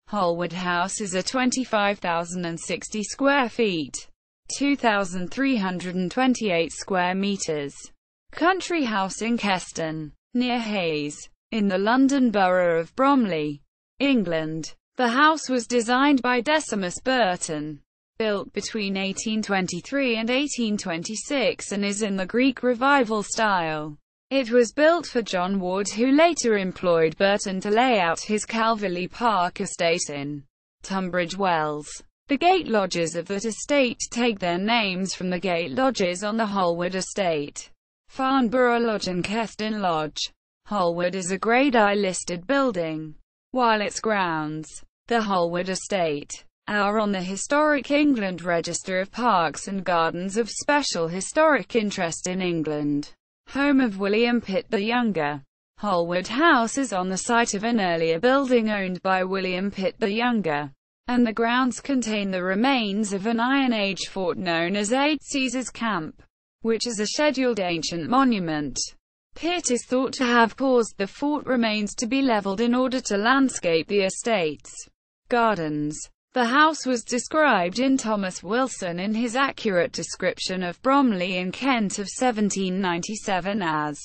Holwood House is a 25,060 square feet, 2,328 square meters, country house in Keston, near Hayes, in the London Borough of Bromley, England. The house was designed by Decimus Burton, built between 1823 and 1826, and is in the Greek Revival style. It was built for John Wood, who later employed Burton to lay out his Calverley Park Estate in Tunbridge Wells. The gate lodges of that estate take their names from the gate lodges on the Holwood Estate, Farnborough Lodge and Keston Lodge. Holwood is a Grade I listed building, while its grounds, the Holwood Estate, are on the Historic England Register of Parks and Gardens of Special Historic Interest in England. Home of William Pitt the Younger. Holwood House is on the site of an earlier building owned by William Pitt the Younger, and the grounds contain the remains of an Iron Age fort known as 8 Caesar's Camp, which is a scheduled ancient monument. Pitt is thought to have caused the fort remains to be levelled in order to landscape the estate's gardens. The house was described in Thomas Wilson in his accurate description of Bromley in Kent of 1797 as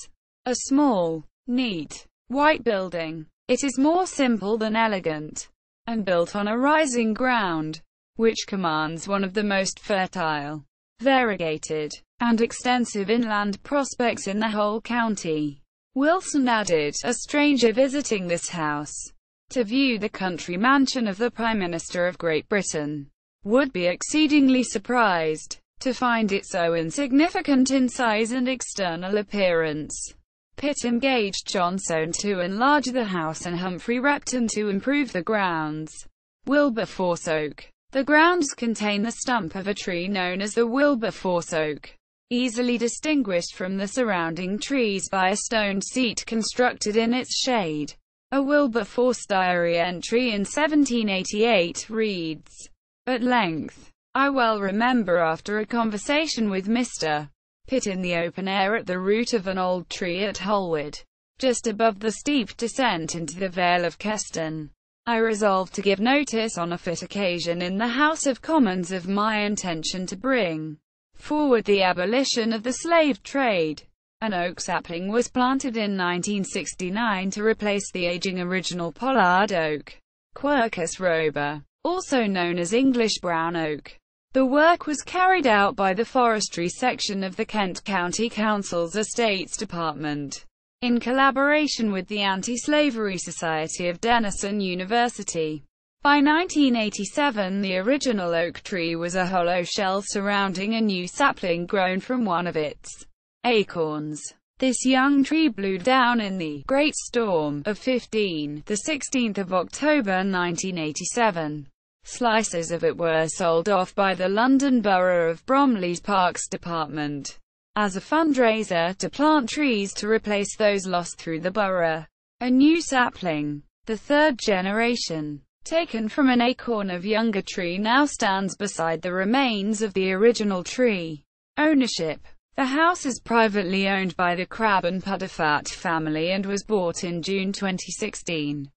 a small, neat, white building. It is more simple than elegant, and built on a rising ground, which commands one of the most fertile, variegated, and extensive inland prospects in the whole county. Wilson added, a stranger visiting this house to view the country mansion of the Prime Minister of Great Britain would be exceedingly surprised to find it so insignificant in size and external appearance. Pitt engaged John Soane to enlarge the house and Humphrey Repton to improve the grounds. Wilberforce oak. The grounds contain the stump of a tree known as the Wilberforce oak, easily distinguished from the surrounding trees by a stone seat constructed in its shade. A Wilberforce diary entry in 1788 reads, "At length, I well remember after a conversation with Mr. Pitt in the open air at the root of an old tree at Holwood, just above the steep descent into the Vale of Keston, I resolved to give notice on a fit occasion in the House of Commons of my intention to bring forward the abolition of the slave trade. An oak sapling was planted in 1969 to replace the aging original pollard oak, Quercus robur, also known as English brown oak. The work was carried out by the forestry section of the Kent County Council's Estates Department, in collaboration with the Anti-Slavery Society of Denison University. By 1987, the original oak tree was a hollow shell surrounding a new sapling grown from one of its acorns. This young tree blew down in the Great Storm of the 16th of October 1987. Slices of it were sold off by the London Borough of Bromley's Parks Department as a fundraiser to plant trees to replace those lost through the borough. A new sapling, the third generation, taken from an acorn of younger tree, now stands beside the remains of the original tree. Ownership. The house is privately owned by the Crabbe and Pudderfatt family and was bought in June 2016.